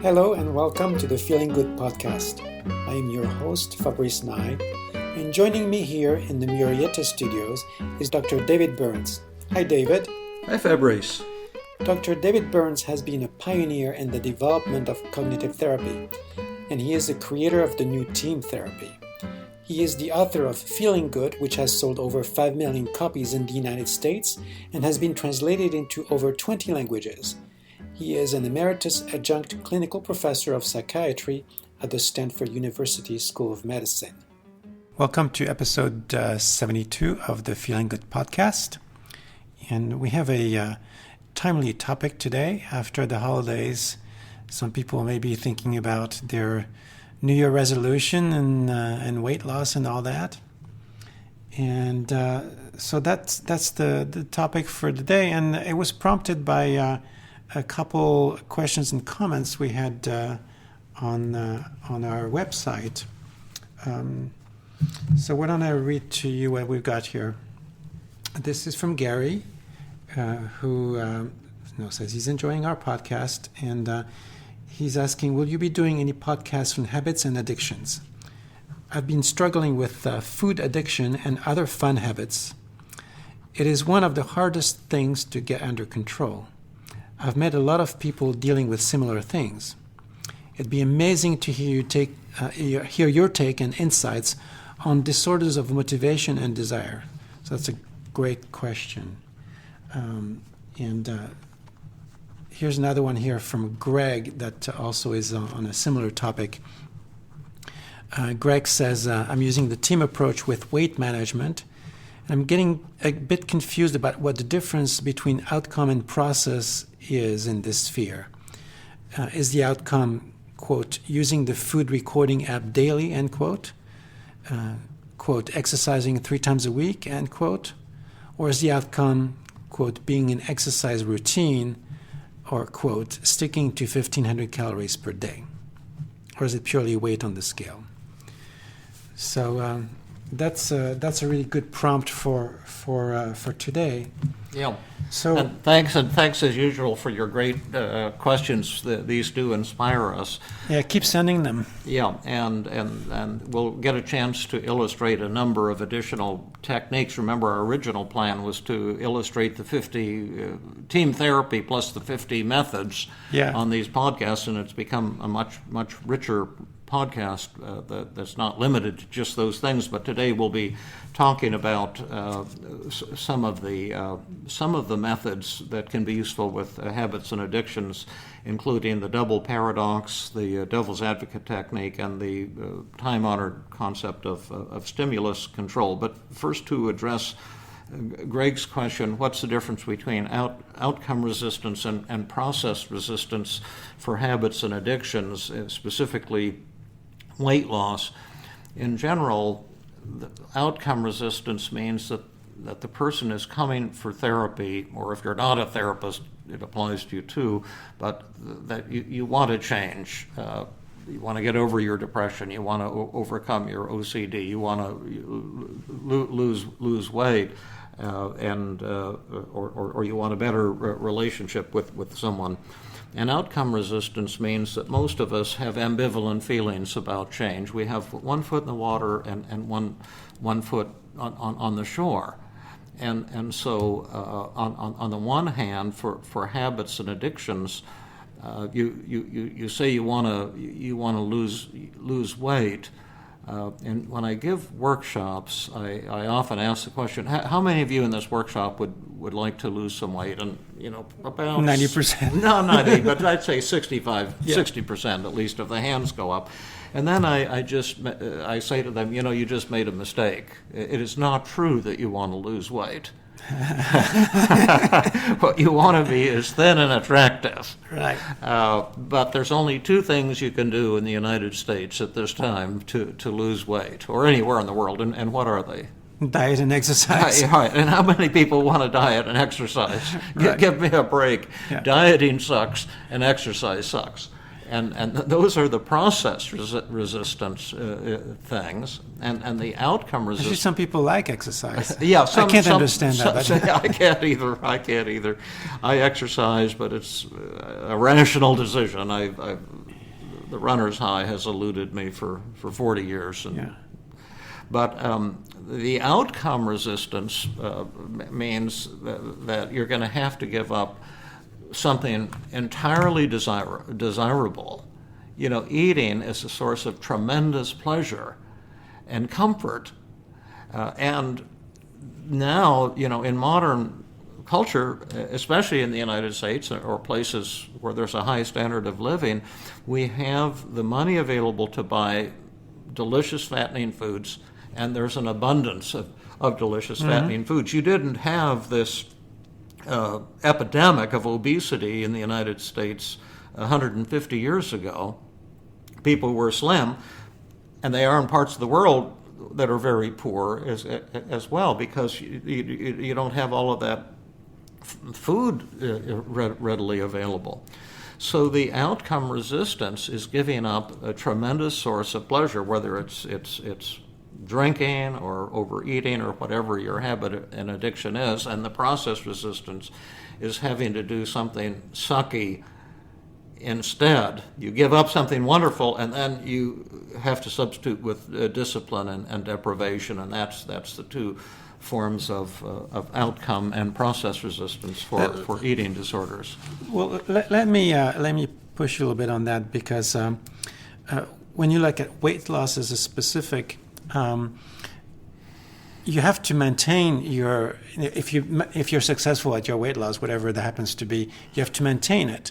Hello and welcome to the Feeling Good podcast. I am your host, Fabrice, and joining me here in the Murrieta studios is Dr. David Burns. Hi, David. Hi, Fabrice. Dr. David Burns has been a pioneer in the development of cognitive therapy, and he is the creator of the new team therapy. He is the author of Feeling Good, which has sold over 5 million copies in the United States and has been translated into over 20 languages. He is an emeritus adjunct clinical professor of psychiatry at the Stanford University School of Medicine. Welcome to episode 72 of the Feeling Good podcast. And we have a timely topic today. After the holidays, some people may be thinking about their New Year resolution and weight loss and all that. And so that's the topic for today. And it was prompted by a couple questions and comments we had on our website. So why don't I read to you what we've got here. This is from Gary, who says he's enjoying our podcast, and he's asking, will you be doing any podcasts on habits and addictions? I've been struggling with food addiction and other fun habits. It is one of the hardest things to get under control. I've met a lot of people dealing with similar things. It'd be amazing to hear your take and insights on disorders of motivation and desire. So that's a great question. Here's another one here from Greg that also is on a similar topic. Greg says, I'm using the team approach with weight management. I'm getting a bit confused about what the difference between outcome and process is in this sphere. Is the outcome, quote, using the food recording app daily, end quote, quote, exercising 3 times a week, end quote, or is the outcome, quote, being an exercise routine, or, quote, sticking to 1,500 calories per day? Or is it purely weight on the scale? So that's a really good prompt for today. Yeah. So and thanks as usual for your great questions. These do inspire us. Yeah, keep sending them. Yeah, and we'll get a chance to illustrate a number of additional techniques. Remember, our original plan was to illustrate the 50 team therapy plus the 50 methods on these podcasts, and it's become a much richer podcast that's not limited to just those things. But today we'll be talking about some of the methods that can be useful with habits and addictions, including the double paradox, the devil's advocate technique, and the time-honored concept of stimulus control. But first, to address Greg's question, what's the difference between outcome resistance and process resistance for habits and addictions, specifically weight loss? In general, the outcome resistance means that the person is coming for therapy, or if you're not a therapist, it applies to you too, but that you want to change. You want to get over your depression. You want to overcome your OCD. You want to lose weight, or you want a better relationship with someone. And outcome resistance means that most of us have ambivalent feelings about change. We have one foot in the water and one foot on the shore. And so on the one hand, for habits and addictions, you say you want to lose weight. And when I give workshops, I often ask the question, how many of you in this workshop would like to lose some weight? And, about 90%. No, 90, but I'd say 60% at least, if the hands go up. And then I say to them, you just made a mistake. It is not true that you want to lose weight. What you want to be is thin and attractive. Right. But there's only 2 things you can do in the United States at this time to lose weight, or anywhere in the world. And what are they? Diet and exercise. Right. And how many people want to diet and exercise? Right. Give me a break. Yeah. Dieting sucks and exercise sucks. And those are the process resistance things, and the outcome resistance. Actually, some people like exercise. Yeah, I can't understand that. I can't either. I exercise, but it's a rational decision. the runner's high has eluded me for 40 years. But the outcome resistance means that you're going to have to give up something entirely desirable. Eating is a source of tremendous pleasure and comfort. And now, in modern culture, especially in the United States or places where there's a high standard of living, we have the money available to buy delicious fattening foods, and there's an abundance of delicious fattening foods. You didn't have this epidemic of obesity in the United States 150 years ago. People were slim, and they are in parts of the world that are very poor as well, because you don't have all of that food readily available. So the outcome resistance is giving up a tremendous source of pleasure, whether it's drinking or overeating or whatever your habit and addiction is, and the process resistance is having to do something sucky instead. You give up something wonderful, and then you have to substitute with discipline and deprivation, and that's the two forms of outcome and process resistance for eating disorders. Well, let me push you a little bit on that, because when you look at weight loss as a specific, you have to maintain your, if you're successful at your weight loss, whatever that happens to be, you have to maintain it.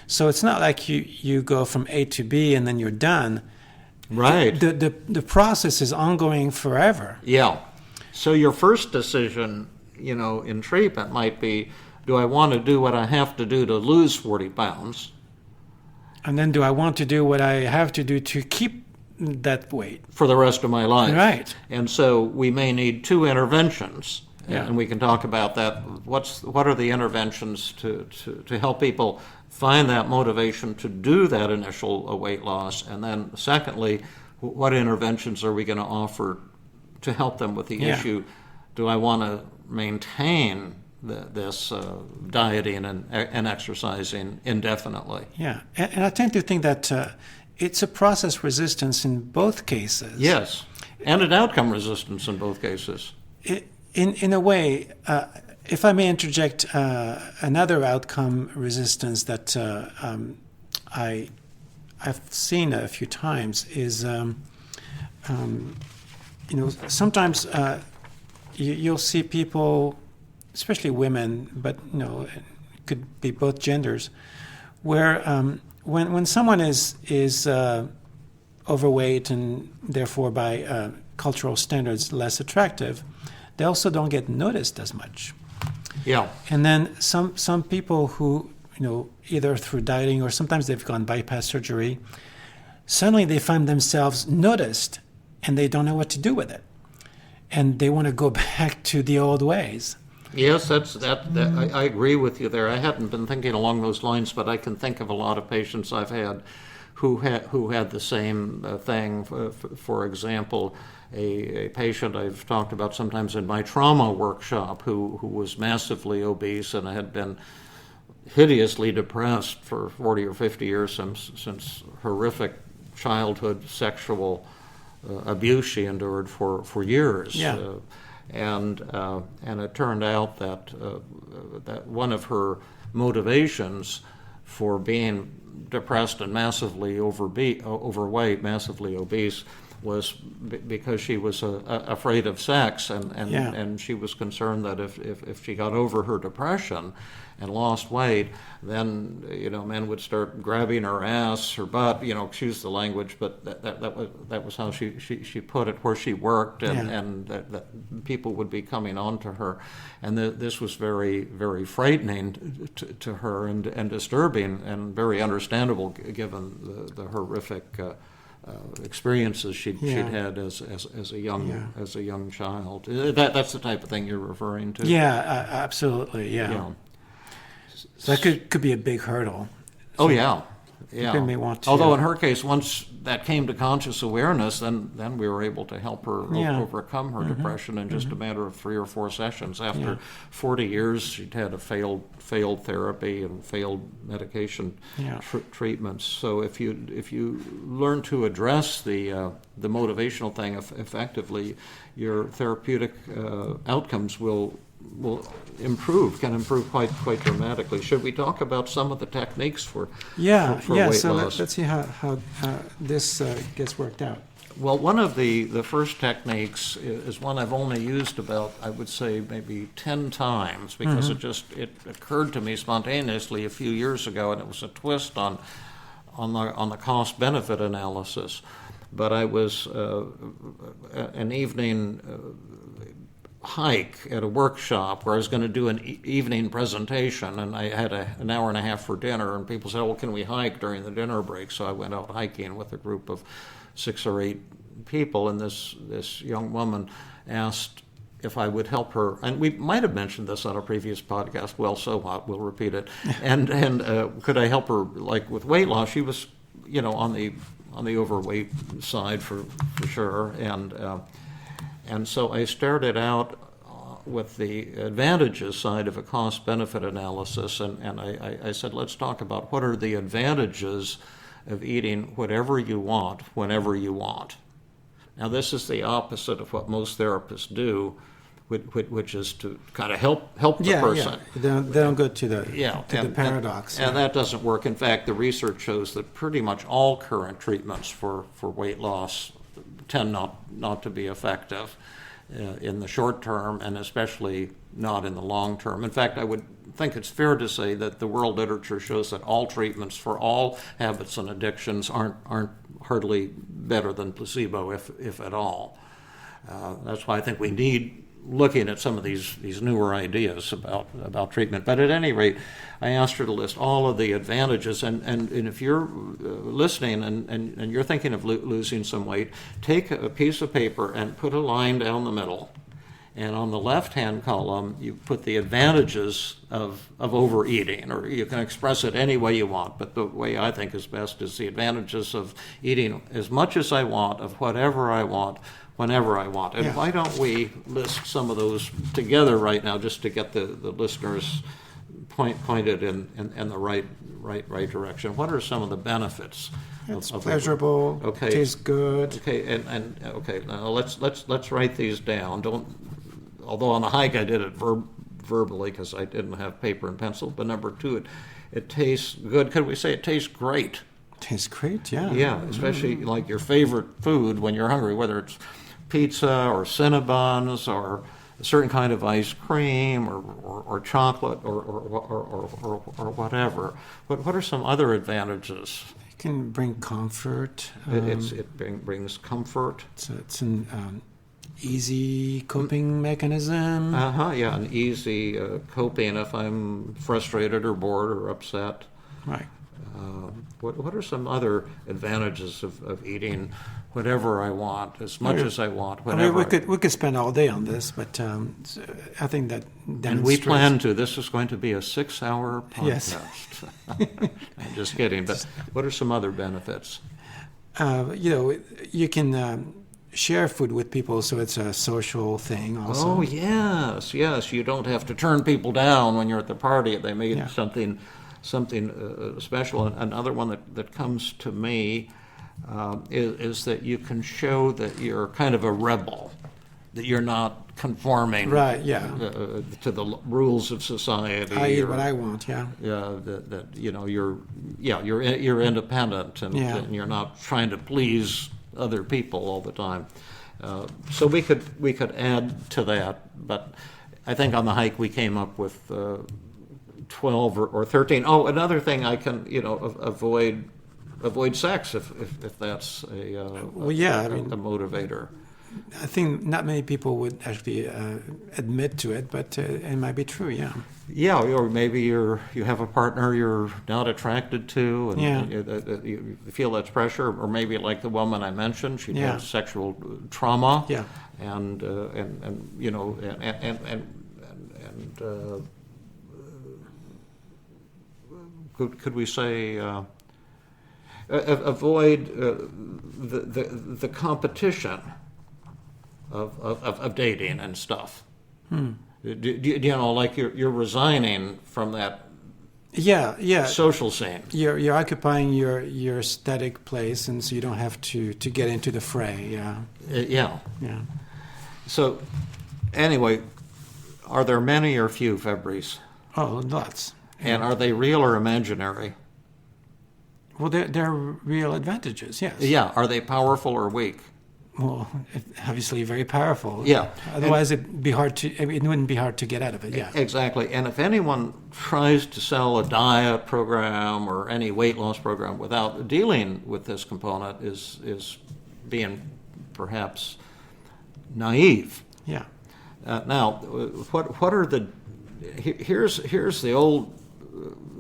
So it's not like you go from A to B and then you're done. Right. The process is ongoing forever. Yeah. So your first decision, in treatment might be, do I want to do what I have to do to lose 40 pounds? And then do I want to do what I have to do to keep that weight? For the rest of my life. Right. And so we may need two interventions. Yeah. And we can talk about that. What are the interventions to help people find that motivation to do that initial weight loss? And then secondly, what interventions are we going to offer to help them with the issue? Do I want to maintain this dieting and exercising indefinitely? Yeah, and I tend to think that it's a process resistance in both cases. Yes, and an outcome resistance in both cases. In a way, if I may interject another outcome resistance that I've seen a few times is, sometimes you'll see people, especially women, but it could be both genders, where when someone is overweight and therefore by cultural standards less attractive, they also don't get noticed as much. Yeah. And then some people who, either through dieting or sometimes they've gone bypass surgery, suddenly they find themselves noticed and they don't know what to do with it. And they want to go back to the old ways. Yes, I agree with you there. I hadn't been thinking along those lines, but I can think of a lot of patients I've had who had the same thing. For example, a patient I've talked about sometimes in my trauma workshop who was massively obese and had been hideously depressed for 40 or 50 years since horrific childhood sexual abuse she endured for years. Yeah. And it turned out that one of her motivations for being depressed and massively overweight, massively obese, was because she was afraid of sex, and she was concerned that if she got over her depression and lost weight, then men would start grabbing her ass, her butt, excuse the language, but that was how she put it, where she worked, and that people would be coming on to her, and this was very, very frightening to her and disturbing and very understandable given the horrific experiences she'd had as a young child. That's the type of thing you're referring to. Yeah, absolutely. Yeah. So that could be a big hurdle. Oh yeah. Yeah. People may want to. Although in her case, once that came to conscious awareness, then we were able to help her overcome her depression in just a matter of 3 or 4 sessions. After 40 years, she'd had a failed therapy and failed medication treatments. So if you learn to address the motivational thing effectively, your therapeutic outcomes will can improve quite dramatically. Should we talk about some of the techniques for weight so loss? let's see how this gets worked out. Well, one of the first techniques is one I've only used about, I would say, maybe 10 times, because it occurred to me spontaneously a few years ago, and it was a twist on the cost-benefit analysis. But I was an evening hike at a workshop where I was going to do an evening presentation, and I had an hour and a half for dinner, and people said, well, can we hike during the dinner break? So I went out hiking with a group of 6 or 8 people, and this young woman asked if I would help her, and we might have mentioned this on a previous podcast, well, so what, we'll repeat it, and could I help her, like, with weight loss? She was, on the overweight side for sure, and so I started out with the advantages side of a cost-benefit analysis, and I said, let's talk about what are the advantages of eating whatever you want, whenever you want. Now, this is the opposite of what most therapists do, which is to kind of help the person. Yeah. They don't go to the paradox. And that doesn't work. In fact, the research shows that pretty much all current treatments for weight loss tend not to be effective in the short term, and especially not in the long term. In fact, I would think it's fair to say that the world literature shows that all treatments for all habits and addictions aren't hardly better than placebo, if at all. That's why I think we need looking at some of these newer ideas about treatment. But at any rate, I asked her to list all of the advantages, and if you're listening and you're thinking of losing some weight, take a piece of paper and put a line down the middle, and on the left-hand column, you put the advantages of overeating, or you can express it any way you want, but the way I think is best is the advantages of eating as much as I want, of whatever I want, whenever I want. And why don't we list some of those together right now, just to get the listeners pointed in the right direction? What are some of the benefits? It's pleasurable. Okay. Tastes good. Okay, and now let's write these down. Although on the hike I did it verbally because I didn't have paper and pencil. But number 2, it tastes good. Could we say it tastes great? Tastes great, yeah. Yeah, especially like your favorite food when you're hungry, whether it's pizza or Cinnabons or a certain kind of ice cream or chocolate or whatever. What are some other advantages? It can bring comfort. It brings comfort. It's an easy coping mechanism. Yeah, an easy coping if I'm frustrated or bored or upset. Right. What are some other advantages of eating whatever I want, as much as I want, whenever? We could spend all day on this, but I think that demonstrates. And we plan to. This is going to be a 6-hour podcast. Yes. I'm just kidding. But what are some other benefits? You can share food with people, so it's a social thing also. Oh, yes. You don't have to turn people down when you're at the party. They made something special. Another one that comes to me is that you can show that you're kind of a rebel, that you're not conforming to the rules of society. I eat what I want. Yeah. That you're independent and you're not trying to please other people all the time. So we could add to that, but I think on the hike we came up with 12 or 13. Oh, another thing, I can avoid sex if that's a motivator. I think not many people would actually admit to it, but it might be true. Yeah. Yeah, or maybe you have a partner you're not attracted to, and you feel that's pressure, or maybe like the woman I mentioned, she had sexual trauma. Yeah. And could we say avoid the competition of dating and stuff. You know, like you're resigning from that social scene. You're occupying your static place, and so you don't have to get into the fray. Yeah. Yeah. So, anyway, are there many or few, Fabrice? Oh, lots. And are they real or imaginary? Well, they're real advantages. Yes. Yeah. Are they powerful or weak? Well, obviously very powerful. Yeah. Otherwise, it wouldn't be hard to get out of it. Yeah. Exactly. And if anyone tries to sell a diet program or any weight loss program without dealing with this component is being perhaps naive. Yeah. Now, what are the here's the old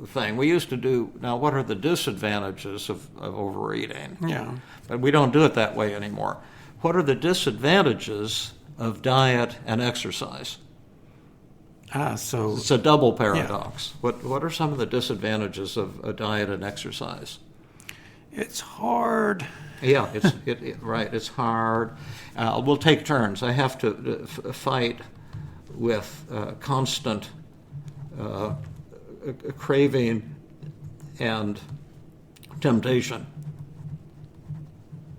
thing we used to do. Now, what are the disadvantages of overeating? Yeah. But we don't do it that way anymore. What are the disadvantages of diet and exercise? So it's a double paradox. Yeah. What are some of the disadvantages of a diet and exercise? It's hard. Yeah, right. It's hard. We'll take turns. I have to fight with constant craving and temptation.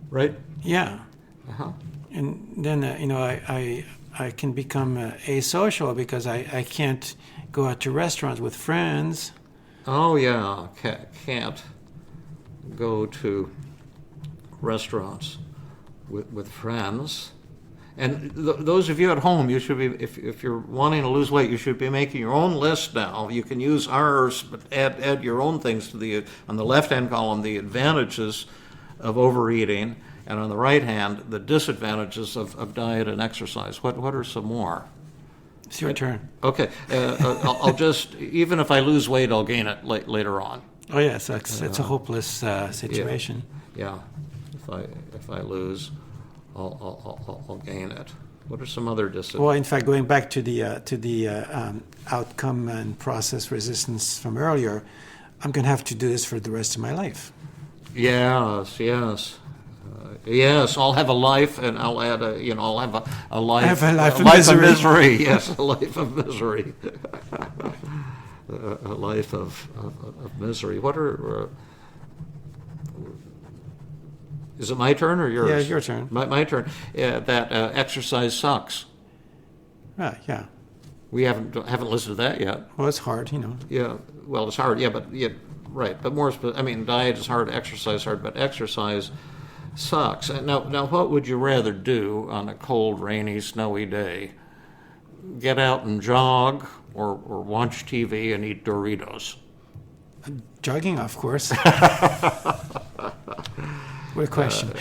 Right? Yeah. Uh-huh. And then I can become asocial because I can't go out to restaurants with friends. Oh yeah, can't go to restaurants with friends. And those of you at home, you should be, if you're wanting to lose weight, you should be making your own list now. You can use ours, but add your own things to on the left-hand column, the advantages of overeating, and on the right hand, the disadvantages of diet and exercise. What are some more? It's your turn. Okay. I'll just, even if I lose weight, I'll gain it later on. Oh yes, it's a hopeless situation. Yeah. If I lose, I'll gain it. What are some other disadvantages? Well, in fact, going back to the outcome and process resistance from earlier, I'm going to have to do this for the rest of my life. Yes. Yes, I'll have a life, and I'll add I'll have a life. I have a life of misery. Yes, a life of misery. A life of misery. What are? Is it my turn or yours? Yeah, your turn. My turn. That exercise sucks. Yeah. We haven't listened to that yet. Well, it's hard, Yeah. Well, it's hard. Yeah, but right. But diet is hard, exercise is hard, but exercise sucks. Now, what would you rather do on a cold, rainy, snowy day? Get out and jog, or watch TV and eat Doritos? Jogging, of course. What a question.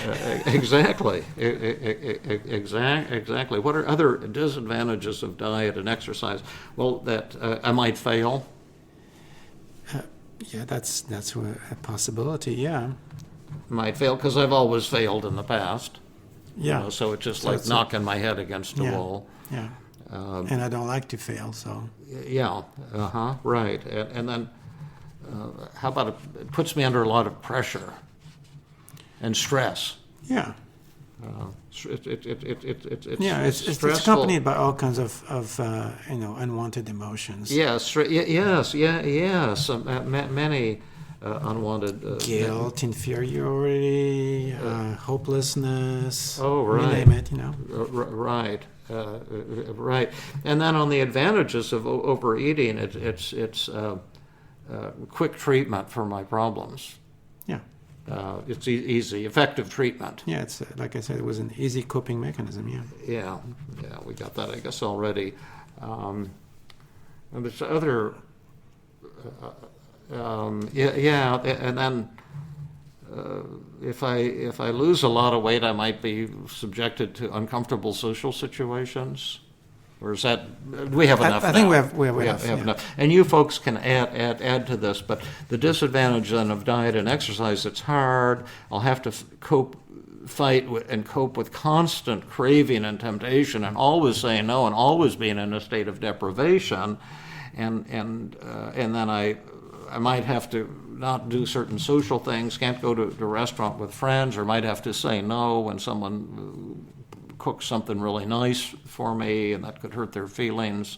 Exactly. Exactly. What are other disadvantages of diet and exercise? Well, that I might fail. Yeah, that's a possibility. Yeah. Might fail because I've always failed in the past. Yeah. So it's just like knocking my head against a wall. Yeah. And I don't like to fail, so. Yeah. Right. And then, how about it puts me under a lot of pressure and stress. Yeah. It's accompanied by all kinds of unwanted emotions. Yes. Many unwanted guilt, inferiority, hopelessness. Oh, right. You name it. Right. Right. And then on the advantages of overeating, it's quick treatment for my problems. Yeah. It's easy, effective treatment. Yeah, it's like I said, it was an easy coping mechanism. Yeah, we got that, I guess, already. And there's other, and then if I lose a lot of weight, I might be subjected to uncomfortable social situations. Or is that we have enough? I think we have enough. And you folks can add to this. But the disadvantage then of diet and exercise, it's hard. I'll have to cope with constant craving and temptation, and always saying no, and always being in a state of deprivation, and then I might have to not do certain social things, can't go to a restaurant with friends, or might have to say no when someone cooks something really nice for me, and that could hurt their feelings.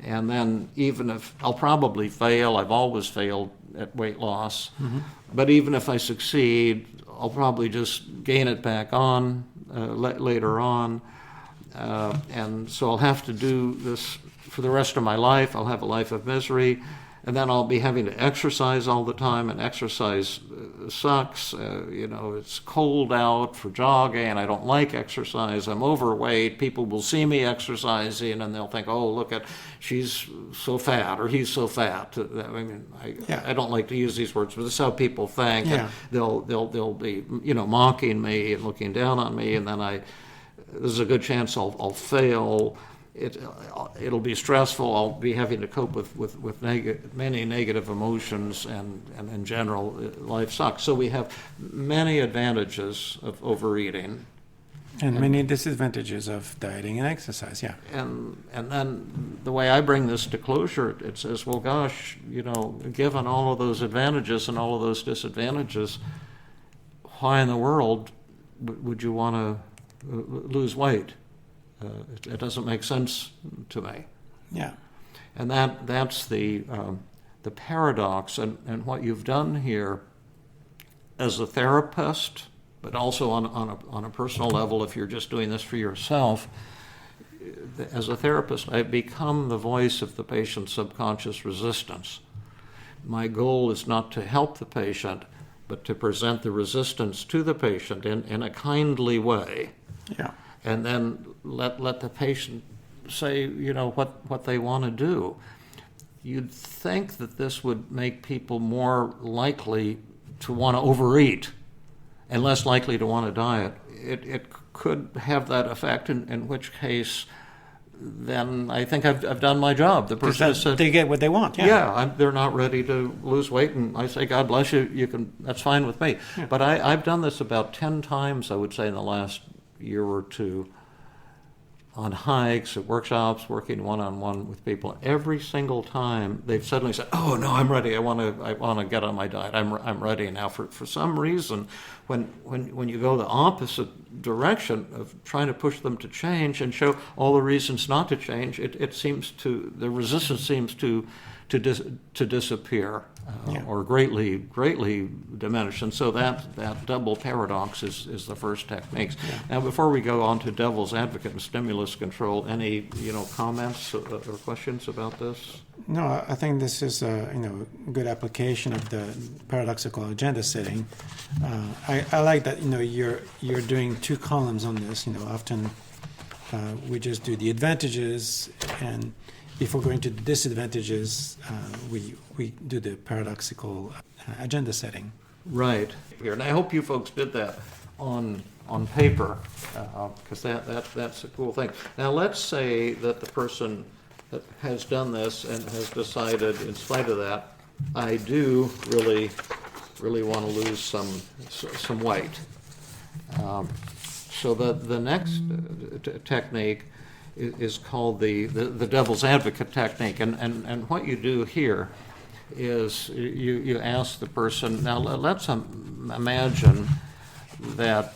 And then even if I'll probably fail, I've always failed at weight loss, but even if I succeed, I'll probably just gain it back on later on. And so I'll have to do this for the rest of my life. I'll have a life of misery. And then I'll be having to exercise all the time, and exercise sucks. It's cold out for jogging, and I don't like exercise. I'm overweight. People will see me exercising, and they'll think, "Oh, look at, she's so fat," or "He's so fat." I don't like to use these words, but this is how people think. Yeah. And they'll be mocking me and looking down on me, and then there's a good chance I'll fail. It'll be stressful. I'll be having to cope with many negative emotions, and in general, life sucks. So we have many advantages of overeating. And many disadvantages of dieting and exercise, yeah. And then the way I bring this to closure, it says, well, gosh, given all of those advantages and all of those disadvantages, why in the world would you want to lose weight? It doesn't make sense to me. Yeah. And that's the paradox, and what you've done here as a therapist, but also on a personal level, if you're just doing this for yourself. As a therapist, I've become the voice of the patient's subconscious resistance. My goal is not to help the patient, but to present the resistance to the patient in a kindly way. Yeah. And then let the patient say, what they want to do. You'd think that this would make people more likely to want to overeat and less likely to want to diet. It could have that effect, in which case, then I think I've done my job. The person has said, they get what they want. They're not ready to lose weight, and I say, God bless you. You can. That's fine with me. Yeah. But I've done this about 10 times, I would say, in the last year or two, on hikes, at workshops, working one-on-one with people. Every single time they've suddenly said, "Oh no, I'm ready. I want to get on my diet. I'm ready now." For some reason, when you go the opposite direction of trying to push them to change and show all the reasons not to change, the resistance seems to disappear or greatly diminish. And so that double paradox is the first techniques. Yeah. Now, before we go on to devil's advocate and stimulus control, any comments or questions about this? No, I think this is a good application of the paradoxical agenda setting. I like that you're doing 2 columns on this. Often we just do the advantages, and before going to the disadvantages, we do the paradoxical agenda setting. Right. And I hope you folks did that on paper, because that's a cool thing. Now, let's say that the person that has done this and has decided, in spite of that, I do really want to lose some weight. So the next technique is called the devil's advocate technique, and what you do here is you ask the person. Now let's imagine that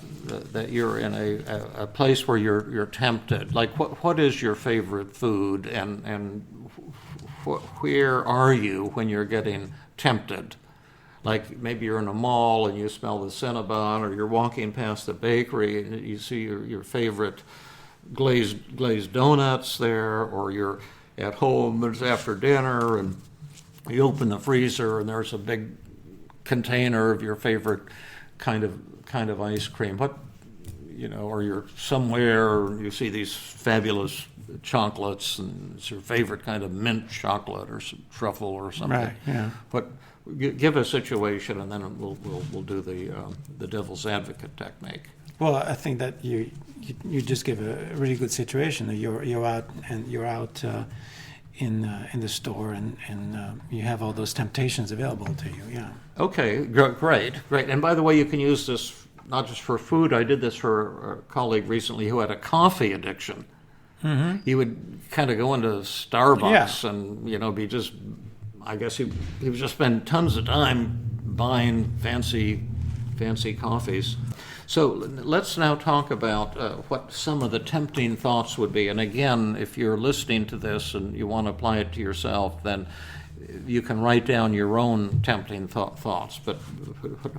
you're in a place where you're tempted. Like what is your favorite food, and where are you when you're getting tempted? Like maybe you're in a mall and you smell the Cinnabon, or you're walking past the bakery and you see your favorite glazed donuts there, or you're at home, it's after dinner, and you open the freezer and there's a big container of your favorite kind of ice cream. Or you're somewhere and you see these fabulous chocolates, and it's your favorite kind of mint chocolate or some truffle or something. Right. Yeah. But give a situation, and then we'll do the devil's advocate technique. Well, I think that you just give a really good situation. You're out in the store, and you have all those temptations available to you. Yeah. Okay, great. And by the way, you can use this not just for food. I did this for a colleague recently who had a coffee addiction. Mm-hmm. He would kind of go into Starbucks and be just I guess he was just spending tons of time buying fancy coffees. So let's now talk about what some of the tempting thoughts would be. And again, if you're listening to this and you want to apply it to yourself, then you can write down your own tempting thoughts. But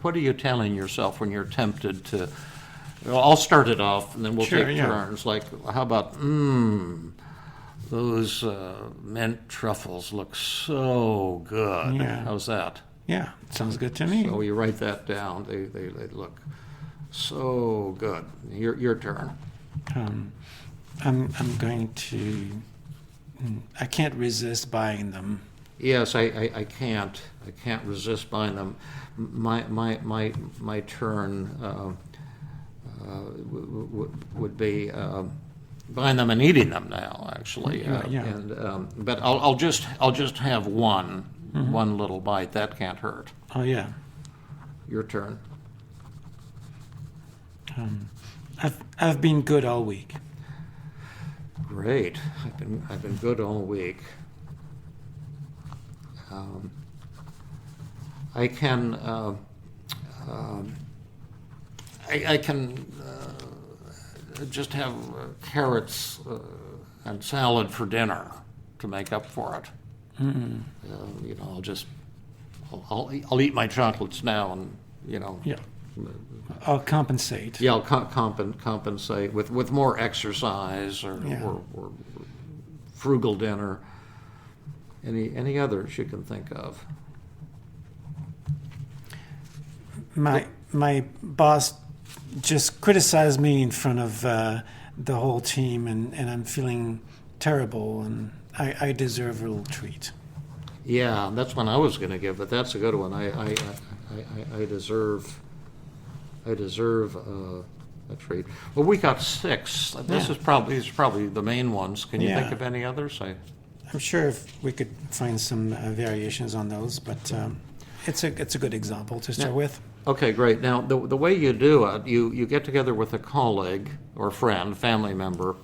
what are you telling yourself when you're tempted to? Well, I'll start it off, and then we'll take turns. Like, how about, those mint truffles look so good. Yeah. How's that? Yeah, sounds good to me. So you write that down. They look so good. Your turn. I'm going to. I can't resist buying them. Yes, I can't. I can't resist buying them. My turn would be buying them and eating them now. Actually, And but I'll just have one little bite. That can't hurt. Oh yeah. Your turn. I've been good all week. Great. I've been good all week. I can I can just have carrots and salad for dinner to make up for it. I'll eat my chocolates now, and Yeah. I'll compensate. Yeah, I'll compensate with more exercise or frugal dinner. Any others you can think of? My boss just criticized me in front of the whole team, and I'm feeling terrible, and I deserve a little treat. Yeah, that's one I was going to give, but that's a good one. I deserve a treat. Well, we got 6. These are probably the main ones. Can you think of any others? I'm sure if we could find some variations on those, but it's a good example to start with. Okay, great. Now, the way you do it, you get together with a colleague or friend, family member,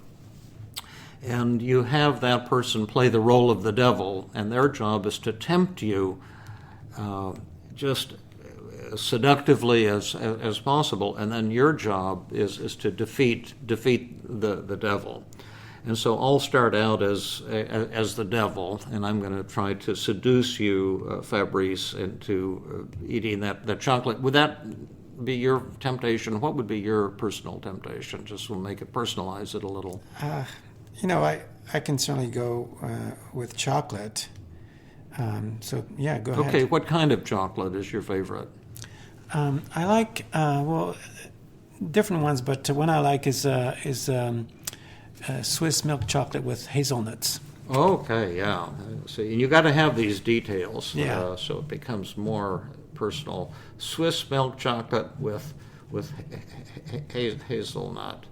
and you have that person play the role of the devil, and their job is to tempt you just seductively as possible, and then your job is to defeat the devil. And so I'll start out as the devil, and I'm going to try to seduce you, Fabrice, into eating that chocolate. Would that be your temptation? What would be your personal temptation? Just we'll make it, personalize it a little. I can certainly go with chocolate. So yeah, go ahead. Okay, what kind of chocolate is your favorite? I like different ones, but one I like is Swiss milk chocolate with hazelnuts. Okay, yeah. See, and you got to have these details, so it becomes more personal. Swiss milk chocolate with hazelnut.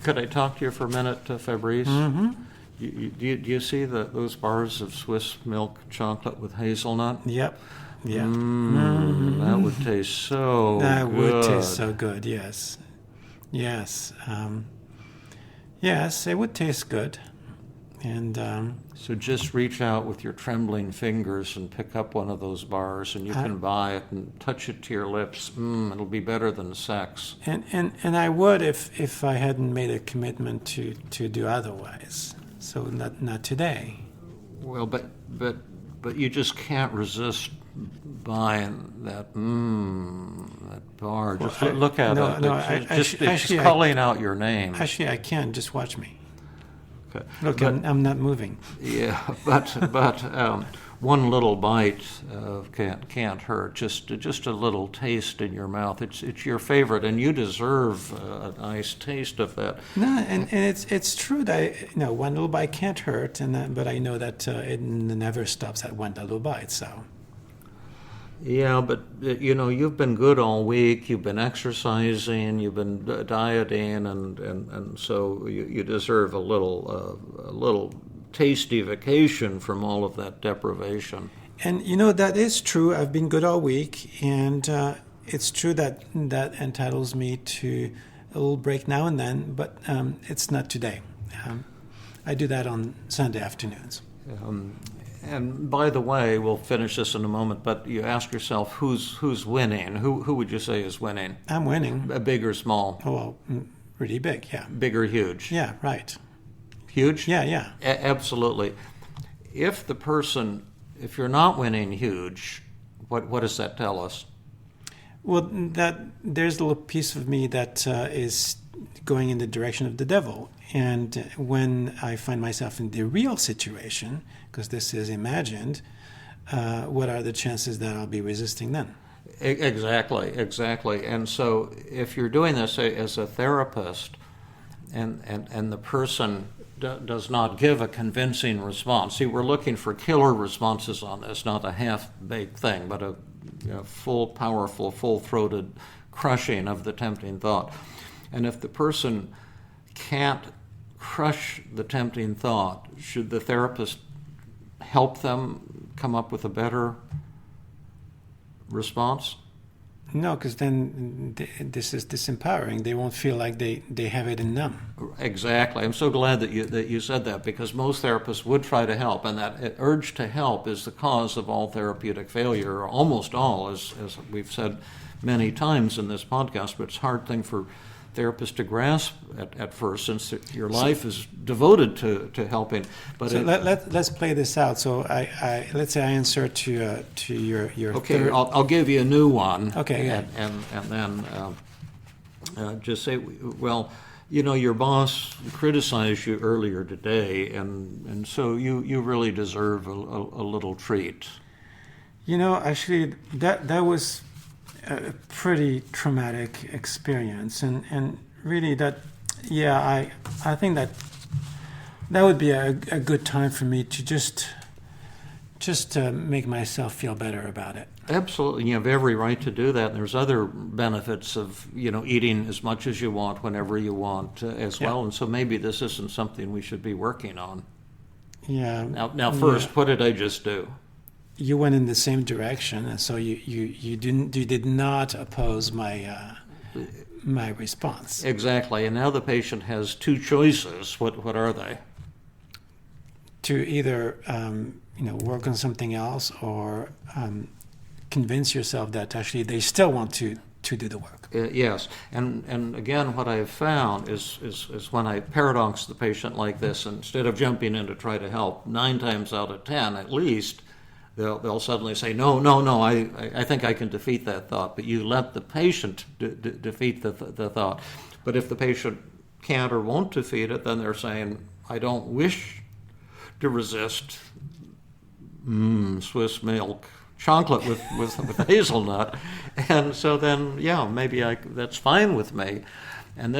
Could I talk to you for a minute, Fabrice? Mm-hmm. Do you see those bars of Swiss milk chocolate with hazelnut? Yep. Yeah. That would taste so good. That would taste so good, yes. Yes. Yes, it would taste good. And so just reach out with your trembling fingers and pick up one of those bars, and you can buy it and touch it to your lips. It'll be better than sex. And I would if I hadn't made a commitment to do otherwise. So not today. Well, but you just can't resist buying that bar. Just look at it. It's just calling out your name. Actually, I can. Just watch me. Okay. Look, I'm not moving. Yeah, but one little bite can't hurt. Just a little taste in your mouth. It's your favorite, and you deserve a nice taste of that. No, and it's true that one little bite can't hurt, but I know that it never stops at one little bite. So. Yeah, but you've been good all week. You've been exercising. You've been dieting, and so you deserve a little tasty vacation from all of that deprivation. And that is true. I've been good all week, and it's true that entitles me to a little break now and then. But it's not today. I do that on Sunday afternoons. And by the way, we'll finish this in a moment, but you ask yourself, who's winning? Who would you say is winning? I'm winning. Big or small? Oh, well, really big, yeah. Big or huge? Yeah, right. Huge? Yeah. Absolutely. If you're not winning huge, what does that tell us? Well, that there's a little piece of me that is going in the direction of the devil. And when I find myself in the real situation, because this is imagined, what are the chances that I'll be resisting then? Exactly. And so if you're doing this as a therapist and the person does not give a convincing response, see, we're looking for killer responses on this, not a half-baked thing, but a full, powerful, full-throated crushing of the tempting thought. And if the person can't crush the tempting thought, should the therapist help them come up with a better response? No, because then this is disempowering. They won't feel like they have it in them. Exactly. I'm so glad that you said that, because most therapists would try to help, and that urge to help is the cause of all therapeutic failure, or almost all, as we've said many times in this podcast. But it's a hard thing for therapists to grasp at first, since your life is devoted to helping. But so let's play this out. So I let's say I insert to your okay. third. I'll give you a new one. Okay. And then just say, well, your boss criticized you earlier today, and so you really deserve a little treat. Actually, that was a pretty traumatic experience, and really I think that would be a good time for me to just make myself feel better about it. Absolutely, you have every right to do that. And there's other benefits of eating as much as you want whenever you want as well. And so maybe this isn't something we should be working on. Yeah. Now first, what did I just do? You went in the same direction, and so you did not oppose my response. Exactly, and now the patient has two choices. What are they? To either work on something else, or convince yourself that actually they still want to do the work. Yes, and again, what I have found is when I paradox the patient like this, instead of jumping in to try to help, 9 times out of 10 at least, they'll suddenly say, no, I think I can defeat that thought. But you let the patient defeat the thought. But if the patient can't or won't defeat it, then they're saying, I don't wish to resist Swiss milk chocolate with hazelnut. And so then, maybe that's fine with me. And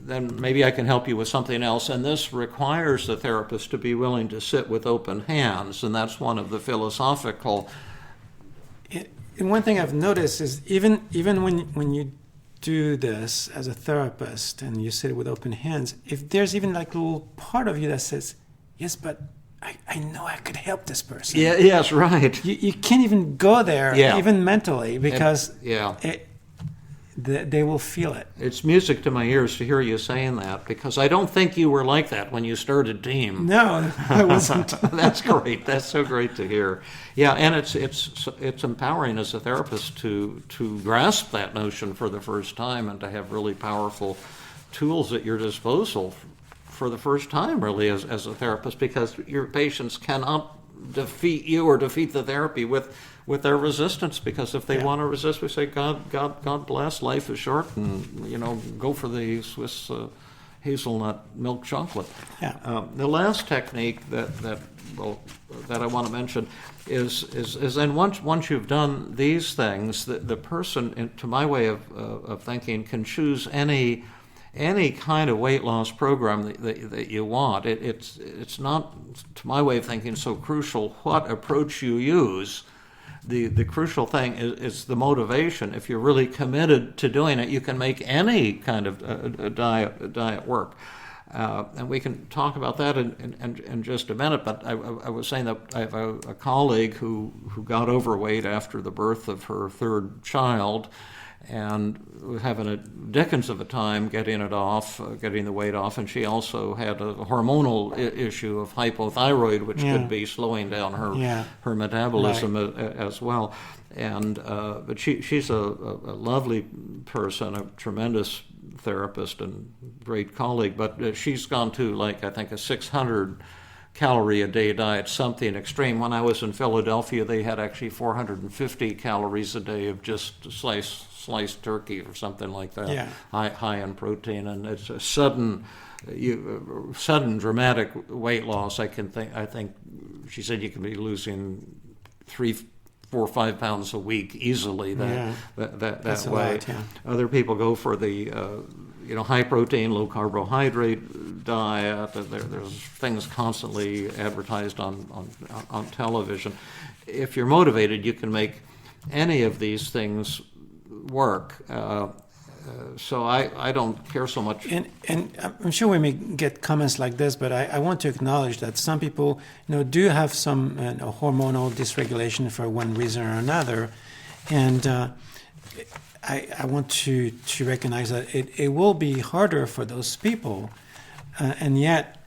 then maybe I can help you with something else. And this requires the therapist to be willing to sit with open hands. And that's one of the philosophical. And one thing I've noticed is even when you do this as a therapist and you sit with open hands, if there's even like a little part of you that says, yes, but I know I could help this person. Yeah, yes, right. You can't even go there, even mentally, because they will feel it. It's music to my ears to hear you saying that, because I don't think you were like that when you started TEAM. No, I wasn't. That's great. That's so great to hear. Yeah, and it's empowering as a therapist to grasp that notion for the first time, and to have really powerful tools at your disposal for the first time, really, as a therapist, because your patients cannot defeat you or defeat the therapy with their resistance, because if they want to resist, we say, God bless, life is short, and go for the Swiss hazelnut milk chocolate. Yeah. The last technique that I want to mention is then once you've done these things, the person, to my way of thinking, can choose any kind of weight loss program that you want. It's not, to my way of thinking, so crucial what approach you use. The crucial thing is the motivation. If you're really committed to doing it, you can make any kind of a diet work. And we can talk about that in just a minute. But I was saying that I have a colleague who got overweight after the birth of her third child. and was having a dickens of a time getting it off, getting the weight off, and she also had a hormonal issue of hypothyroid, which could be slowing down her metabolism as well. And but she's a lovely person, a tremendous therapist and great colleague, but she's gone to I think a 600 calorie a day diet, something extreme. When I was in Philadelphia, they had actually 450 calories a day of just sliced turkey or something like that, high in protein, and it's a sudden dramatic weight loss. I think she said you can be losing 3, 4, 5 pounds a week easily that way. Lot, yeah. Other people go for the high protein, low carbohydrate diet. There's things constantly advertised on television. If you're motivated, you can make any of these things work. So I don't care so much. And I'm sure we may get comments like this, but I want to acknowledge that some people do have some hormonal dysregulation for one reason or another, and I want to recognize that it will be harder for those people, and yet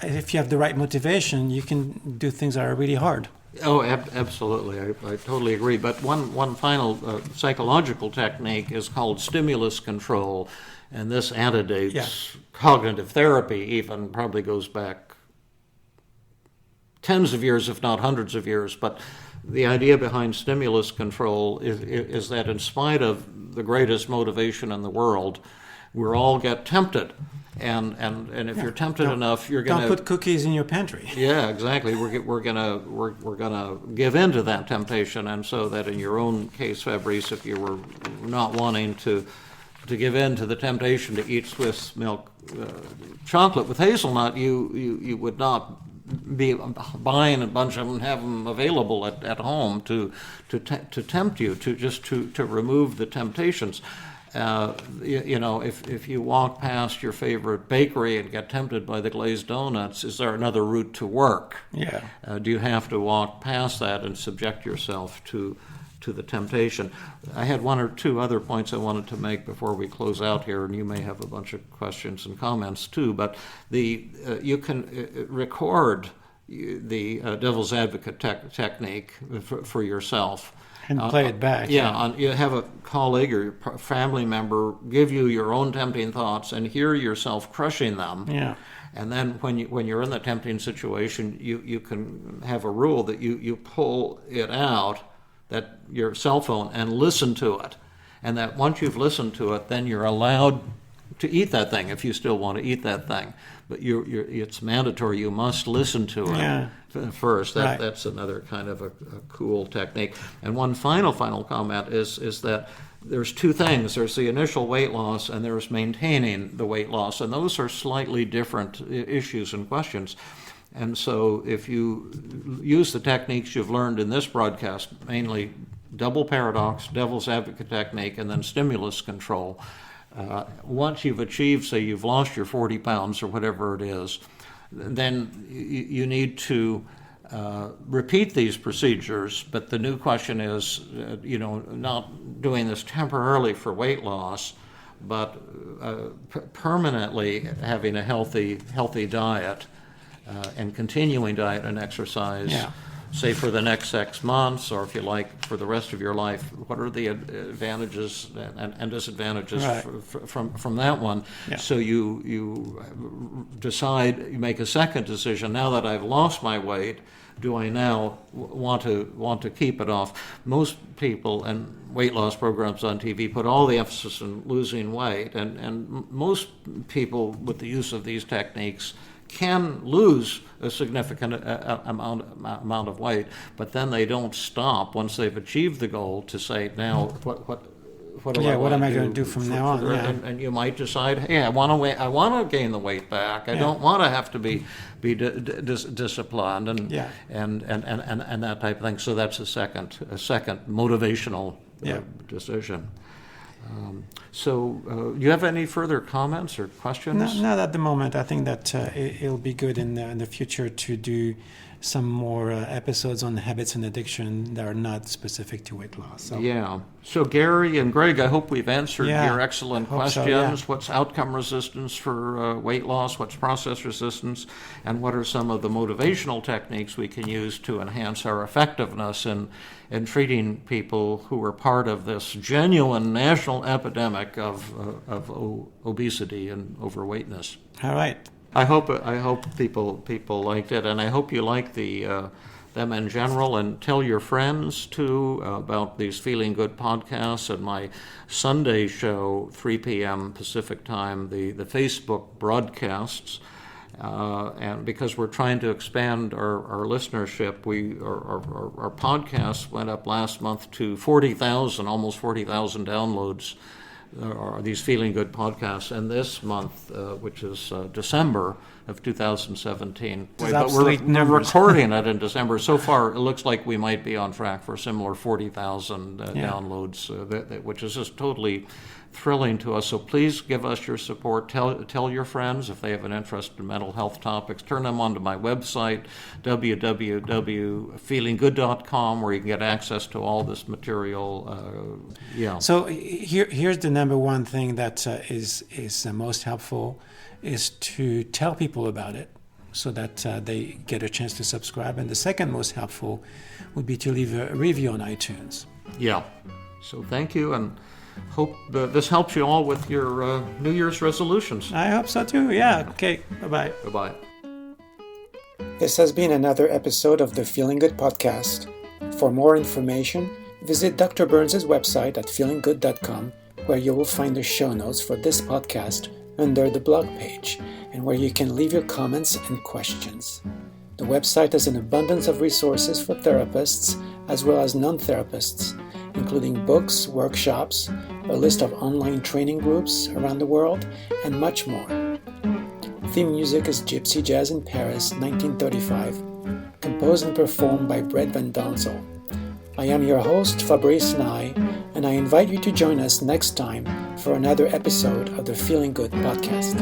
if you have the right motivation, you can do things that are really hard. Oh, absolutely. I totally agree. But one final psychological technique is called stimulus control, and this antedates cognitive therapy, even probably goes back tens of years, if not hundreds of years. But the idea behind stimulus control is that in spite of the greatest motivation in the world, we'll all get tempted. And if you're tempted enough, you're going to don't put cookies in your pantry. Yeah, exactly. We're gonna give in to that temptation, and so that in your own case, Fabrice, if you were not wanting to give in to the temptation to eat Swiss milk chocolate with hazelnut, you would not be buying a bunch of them and have them available at home to tempt you, to remove the temptations. If you walk past your favorite bakery and get tempted by the glazed donuts, is there another route to work? Yeah. Do you have to walk past that and subject yourself to the temptation? I had one or two other points I wanted to make before we close out here, and you may have a bunch of questions and comments too. But you can record the devil's advocate technique for yourself. And play it back. You have a colleague or family member give you your own tempting thoughts and hear yourself crushing them. Yeah. And then when you're in the tempting situation, you can have a rule that you pull it out, that your cell phone, and listen to it. And that once you've listened to it, then you're allowed to eat that thing if you still want to eat that thing. But it's mandatory. You must listen to it first. That's another kind of a cool technique. And one final comment is that there's two things. There's the initial weight loss, and there's maintaining the weight loss. And those are slightly different issues and questions. And so if you use the techniques you've learned in this broadcast, mainly double paradox, devil's advocate technique, and then stimulus control, once you've achieved, say you've lost your 40 pounds or whatever it is, then you need to repeat these procedures. But the new question is, not doing this temporarily for weight loss, but permanently having a healthy diet and continuing diet and exercise. Yeah. Say for the next 6 months, or if you like, for the rest of your life. What are the advantages and disadvantages from that one? Yeah. So you decide, you make a second decision. Now that I've lost my weight, do I now want to keep it off? Most people and weight loss programs on TV put all the emphasis on losing weight, and most people with the use of these techniques can lose a significant amount of weight, but then they don't stop once they've achieved the goal to say, now what am I going to do from now on? And you might decide, hey, I want to gain the weight back. I don't want to have to be disciplined and that type of thing. So that's a second motivational decision. So, do you have any further comments or questions? No, not at the moment. I think that it'll be good in the future to do some more episodes on habits and addiction that are not specific to weight loss. So. Yeah. So Gary and Greg, I hope we've answered Yeah, your excellent hope so, questions. yeah. What's outcome resistance for weight loss? What's process resistance? And what are some of the motivational techniques we can use to enhance our effectiveness in treating people who are part of this genuine national epidemic of obesity and overweightness? All right. I hope people liked it, and I hope you like them in general, and tell your friends too about these Feeling Good podcasts and my Sunday show, 3 p.m. Pacific time, the Facebook broadcasts. And because we're trying to expand our listenership, our podcast went up last month to 40,000, almost 40,000 downloads. Are these Feeling Good podcasts, and this month, which is December of 2017. But we're recording it in December. So far, it looks like we might be on track for a similar 40,000 downloads, which is just totally thrilling to us. So please give us your support. Tell your friends if they have an interest in mental health topics. Turn them onto my website, www.feelinggood.com, where you can get access to all this material. So here's the number one thing that is most helpful, is to tell people about it so that they get a chance to subscribe. And the second most helpful would be to leave a review on iTunes. Yeah. So thank you, and hope this helps you all with your New Year's resolutions. I hope so too. Yeah. Okay. Bye-bye. Bye-bye. This has been another episode of the Feeling Good podcast. For more information, visit Dr. Burns' website at feelinggood.com, where you will find the show notes for this podcast under the blog page, and where you can leave your comments and questions. The website has an abundance of resources for therapists as well as non-therapists, including books, workshops, a list of online training groups around the world, and much more. Theme music is Gypsy Jazz in Paris, 1935, composed and performed by Brett Van Donsel. I am your host, Fabrice Nye, and I invite you to join us next time for another episode of the Feeling Good podcast.